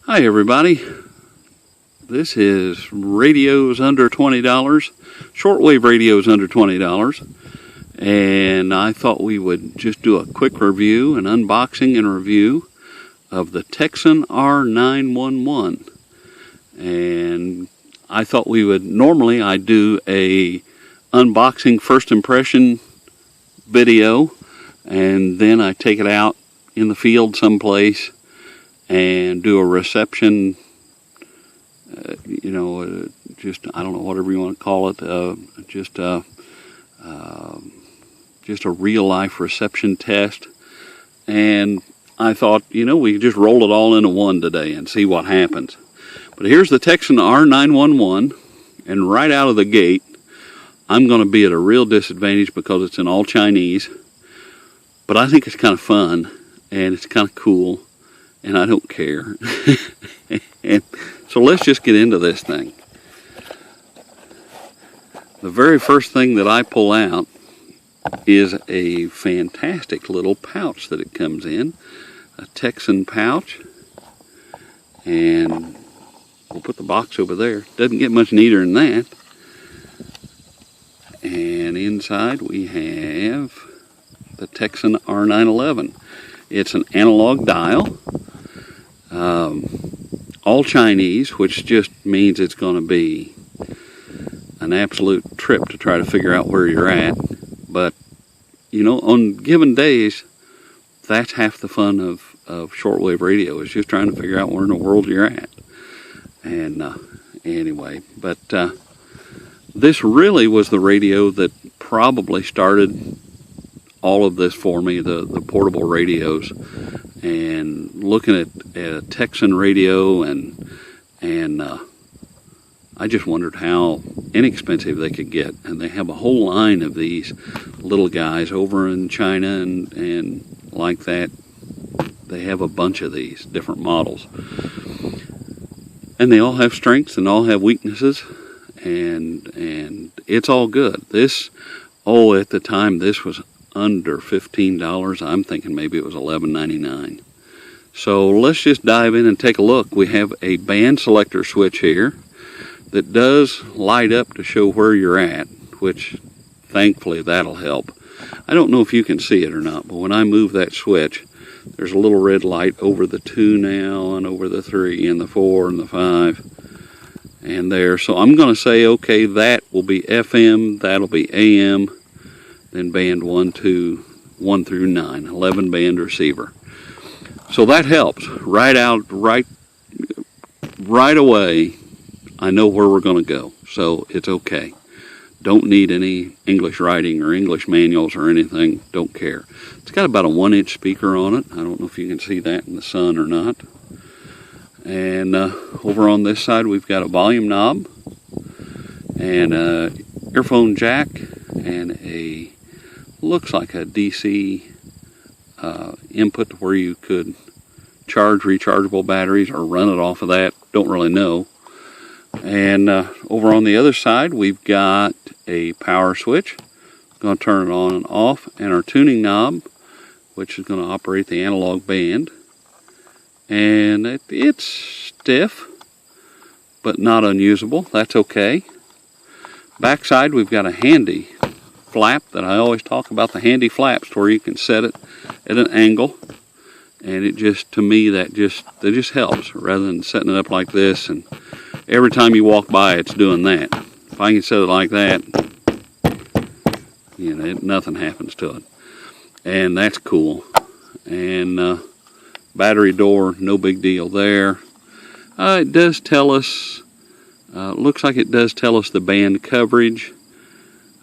Hi everybody, this is radios under $20, shortwave radios under $20, and I thought we would just do a quick review, an unboxing and review of the Tecsun R-911. And I thought we would, normally I do a unboxing first impression video, and then I take it out in the field someplace and do a reception, just, I don't know, whatever you want to call it, just a real-life reception test. And I thought, we could just roll it all into one today and see what happens. But here's the Tecsun R-911, and right out of the gate, I'm going to be at a real disadvantage because it's in all Chinese. But I think it's kind of fun, and it's kind of cool, and I don't care. And so let's just get into this thing. The very first thing that I pull out is a fantastic little pouch that it comes in, a Tecsun pouch, and we'll put the box over there. Doesn't get much neater than that. And inside we have the Tecsun R-911. It's an analog dial, all Chinese, which just means it's going to be an absolute trip to try to figure out where you're at. But, on given days, that's half the fun of shortwave radio, is just trying to figure out where in the world you're at. And anyway, but this really was the radio that probably started all of this for me, the portable radios, and looking at a Tecsun radio, and I just wondered how inexpensive they could get. And they have a whole line of these little guys over in China, and like that, they have a bunch of these different models, and they all have strengths and all have weaknesses, and it's all good. This, at the time, this was under $15. I'm thinking maybe it was $11.99. So let's just dive in and take a look. We have a band selector switch here that does light up to show where you're at, which thankfully that'll help. I don't know if you can see it or not, but when I move that switch, there's a little red light over the 2 now, and over the 3 and the 4 and the 5 and there. So I'm going to say, okay, that will be FM, that'll be AM, then band 1 through 9, 11 band receiver. So that helps. Right away, I know where we're going to go, so it's okay. Don't need any English writing or English manuals or anything, don't care. It's got about a 1-inch speaker on it. I don't know if you can see that in the sun or not. And over on this side, we've got a volume knob, and a earphone jack, and looks like a DC input where you could charge rechargeable batteries or run it off of that. Don't really know. And over on the other side, we've got a power switch. It's going to turn it on and off, and our tuning knob, which is going to operate the analog band. And it's stiff, but not unusable. That's okay. Backside, we've got a handy flap that I always talk about, the handy flaps, where you can set it at an angle, and it just, to me, that just helps, rather than setting it up like this, and every time you walk by it's doing that. If I can set it like that, nothing happens to it, and that's cool. And battery door, no big deal there. It does tell us, looks like it does tell us the band coverage.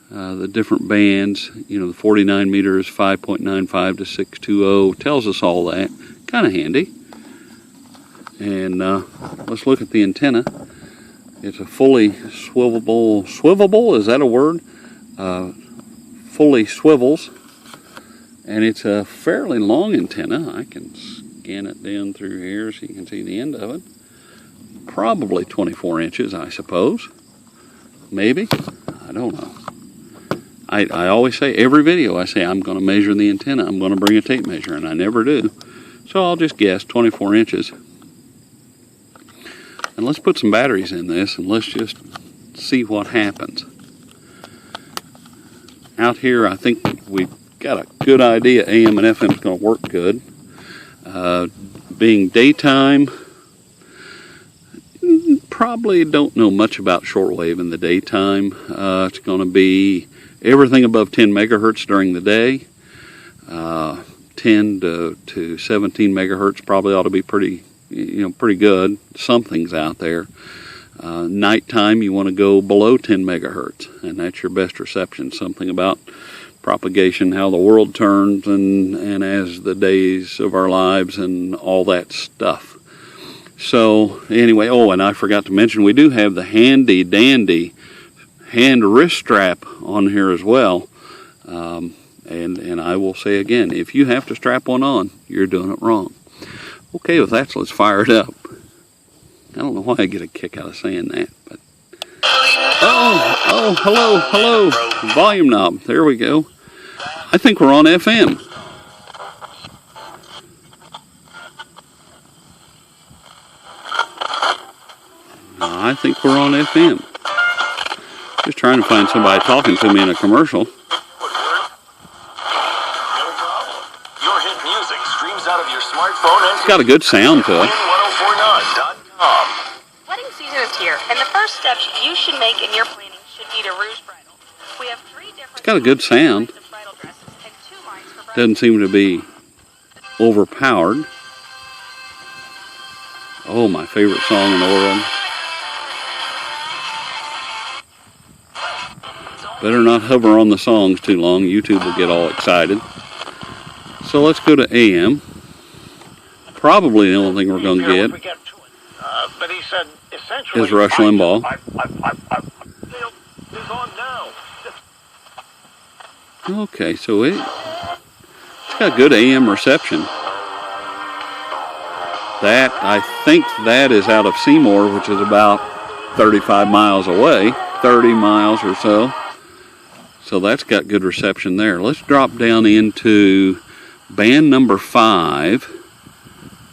The different bands, the 49 meters, 5.95 to 620, tells us all that. Kind of handy. And let's look at the antenna. It's a fully swivelable, is that a word? Fully swivels. And it's a fairly long antenna. I can scan it down through here so you can see the end of it. Probably 24 inches, I suppose. Maybe. I don't know. I always say, every video, I say I'm going to measure the antenna. I'm going to bring a tape measure, and I never do. So I'll just guess 24 inches. And let's put some batteries in this and let's just see what happens. Out here, I think we've got a good idea AM and FM is going to work good. Being daytime, probably don't know much about shortwave in the daytime. It's going to be everything above 10 megahertz during the day. 10 to 17 megahertz probably ought to be pretty good. Something's out there. Nighttime, you want to go below 10 megahertz, and that's your best reception. Something about propagation, how the world turns, and as the days of our lives and all that stuff. So anyway, and I forgot to mention, we do have the handy dandy hand wrist strap on here as well. And I will say again, if you have to strap one on, you're doing it wrong. Okay, with that, so let's fire it up. I don't know why I get a kick out of saying that, but hello, volume knob. There we go. I think we're on FM. I think we're on FM. Just trying to find somebody talking to me in a commercial. It's got a good sound to it. Wedding season is here, and the first step you should make in your planning should be to rouge bridal. We have 3 different. It's got a good sound. Doesn't seem to be overpowered. Oh, my favorite song in the world. Better not hover on the songs too long. YouTube will get all excited. So let's go to AM. Probably the only thing we're going to get is Rush Limbaugh. Okay, so it's got good AM reception. That, I think that is out of Seymour, which is about 35 miles away, 30 miles or so. So that's got good reception there. Let's drop down into band number 5.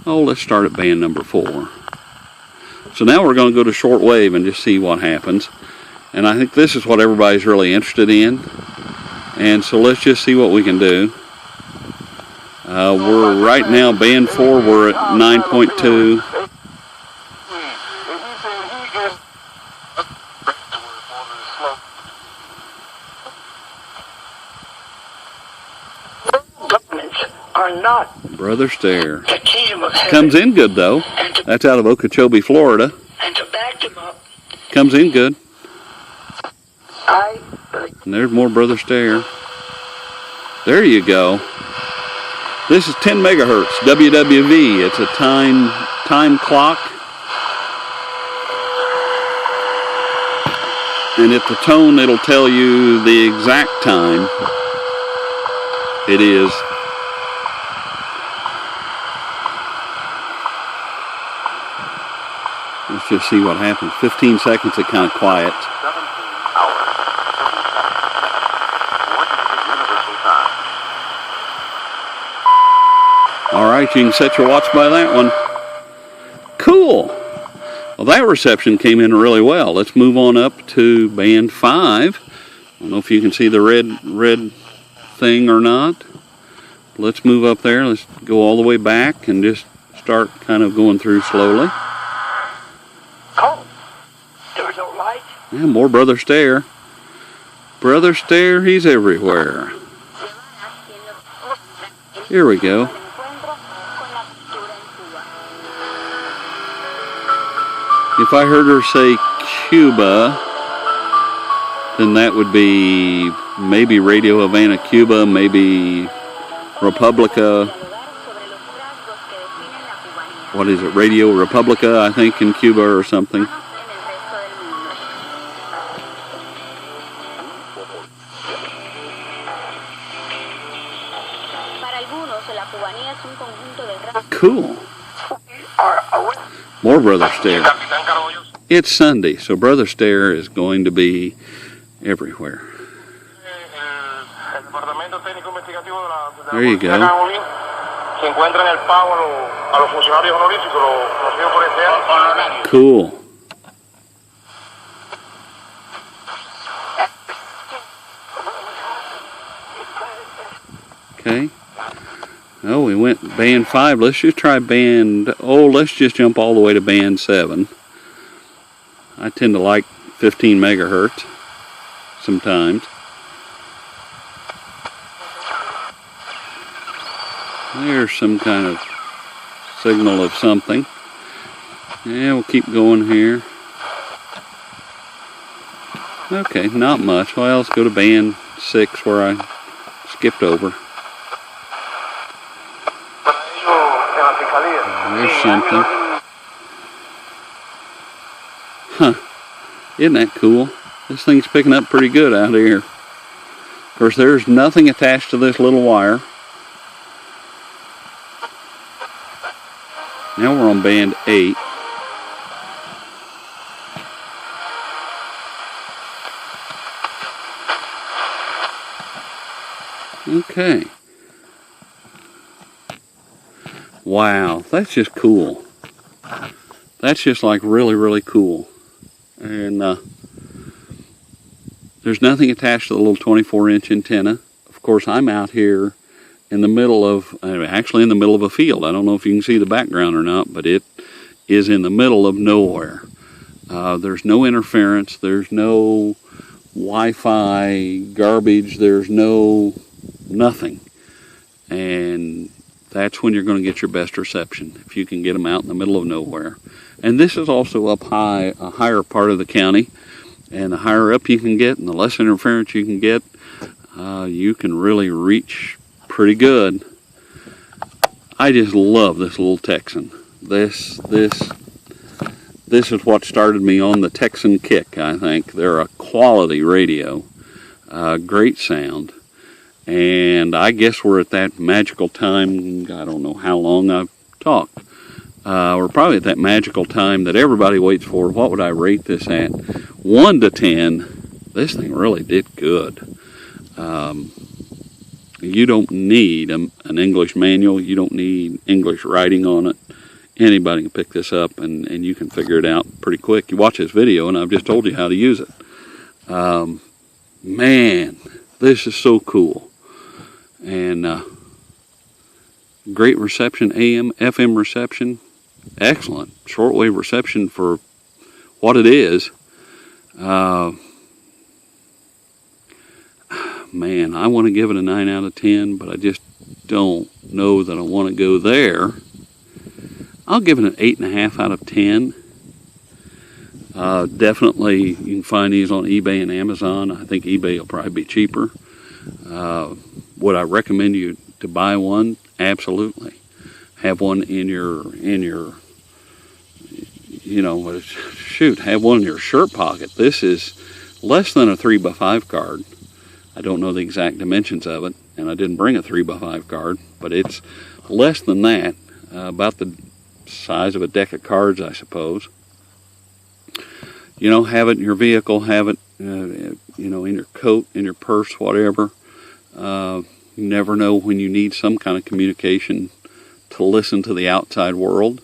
Let's start at band number 4. So now we're going to go to shortwave and just see what happens. And I think this is what everybody's really interested in. And so let's just see what we can do. We're right now, band 4, we're at 9.2. Brother Stare. Comes in good, though. That's out of Okeechobee, Florida. Comes in good. And there's more Brother Stare. There you go. This is 10 megahertz, WWV. It's a time clock. And at the tone, it'll tell you the exact time it is. Let's just see what happens. 15 seconds, it kind of quiets. All right, you can set your watch by that one. Cool. Well, that reception came in really well. Let's move on up to band 5. I don't know if you can see the red thing or not. Let's move up there. Let's go all the way back and just start kind of going through slowly. Yeah, more Brother Stare. Brother Stare, he's everywhere. Here we go. If I heard her say Cuba, then that would be maybe Radio Havana, Cuba, maybe Republica. What is it? Radio Republica, I think, in Cuba or something. Cool. More Brother Stare. It's Sunday, so Brother Stare is going to be everywhere. There you go. A los funcionarios honoríficos los veo por este año. Honorarios. Cool. Okay. Oh, we went band 5. Let's just try band... Oh, let's just jump all the way to band 7. I tend to like 15 megahertz sometimes. There's some kind of signal of something. Yeah, we'll keep going here. Okay, not much. Well, let's go to band 6 where I skipped over. There's something. Huh. Isn't that cool? This thing's picking up pretty good out here. Of course, there's nothing attached to this little wire. Now we're on band 8. Okay. Wow, that's just cool. That's just like really, really cool. And there's nothing attached to the little 24-inch antenna. Of course, I'm out here in the middle of, actually in the middle of a field. I don't know if you can see the background or not, but it is in the middle of nowhere. There's no interference. There's no Wi-Fi garbage. There's no nothing. And that's when you're going to get your best reception, if you can get them out in the middle of nowhere. And this is also up high, a higher part of the county. And the higher up you can get and the less interference you can get, you can really reach pretty good. I just love this little Tecsun. This is what started me on the Tecsun kick, I think. They're a quality radio, great sound. And I guess we're at that magical time, I don't know how long I've talked. We're probably at that magical time that everybody waits for. What would I rate this at? 1 to 10. This thing really did good. You don't need an English manual. You don't need English writing on it. Anybody can pick this up and you can figure it out pretty quick. You watch this video and I've just told you how to use it. Man, this is so cool. And great reception, AM, FM reception. Excellent shortwave reception for what it is. Man, I want to give it a 9 out of 10, but I just don't know that I want to go there. I'll give it an 8.5 out of 10. Definitely, you can find these on eBay and Amazon. I think eBay will probably be cheaper. Would I recommend you to buy one? Absolutely. Have one in your, you know, shoot, have one in your shirt pocket. This is less than a 3x5 card. I don't know the exact dimensions of it, and I didn't bring a 3x5 card, but it's less than that, about the size of a deck of cards, I suppose. You know, have it in your vehicle, have it, you know, in your coat, in your purse, whatever. You never know when you need some kind of communication to listen to the outside world.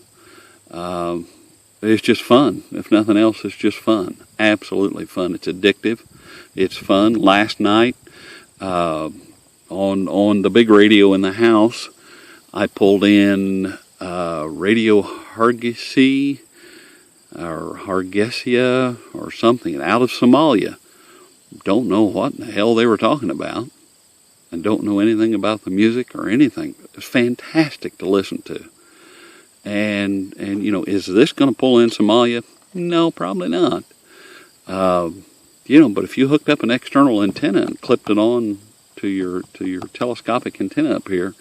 It's just fun. If nothing else, it's just fun. Absolutely fun. It's addictive. It's fun. Last night, on the big radio in the house, I pulled in Radio Hargeisa or Hargeisa or something out of Somalia. Don't know what in the hell they were talking about, and don't know anything about the music or anything. It's fantastic to listen to. And you know, is this going to pull in Somalia? No, probably not. You know, but if you hooked up an external antenna and clipped it on to your telescopic antenna up here,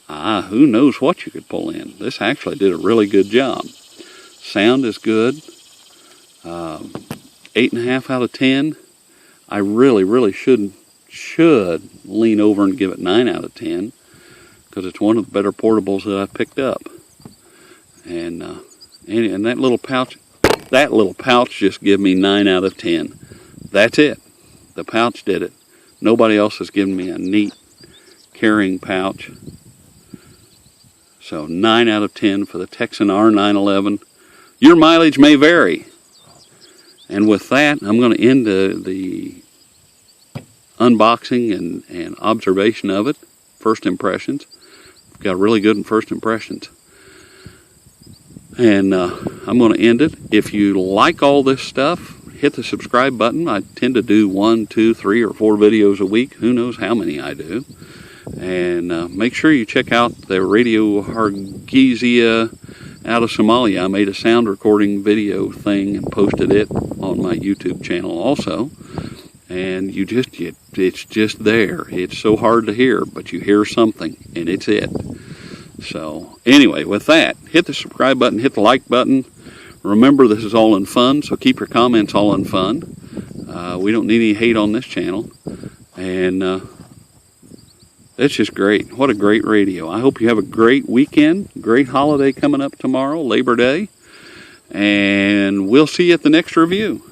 who knows what you could pull in. This actually did a really good job. Sound is good. 8.5 out of 10. I really should lean over and give it 9 out of 10 because it's one of the better portables that I've picked up. And that little pouch just gave me 9 out of 10. That's it. The pouch did it. Nobody else has given me a neat carrying pouch. So 9 out of 10 for the Tecsun R-911. Your mileage may vary. And with that, I'm going to end the unboxing and observation of it. First impressions. Got really good first impressions. And I'm going to end it. If you like all this stuff, hit the subscribe button. I tend to do 1, 2, 3, or 4 videos a week. Who knows how many I do. And make sure you check out the Radio Hargeisa out of Somalia. I made a sound recording video thing and posted it on my YouTube channel also. And it's just there. It's so hard to hear, but you hear something, and it's it. So anyway, with that, hit the subscribe button, hit the like button. Remember, this is all in fun, so keep your comments all in fun. We don't need any hate on this channel. And it's just great. What a great radio. I hope you have a great weekend. Great holiday coming up tomorrow, Labor Day. And we'll see you at the next review.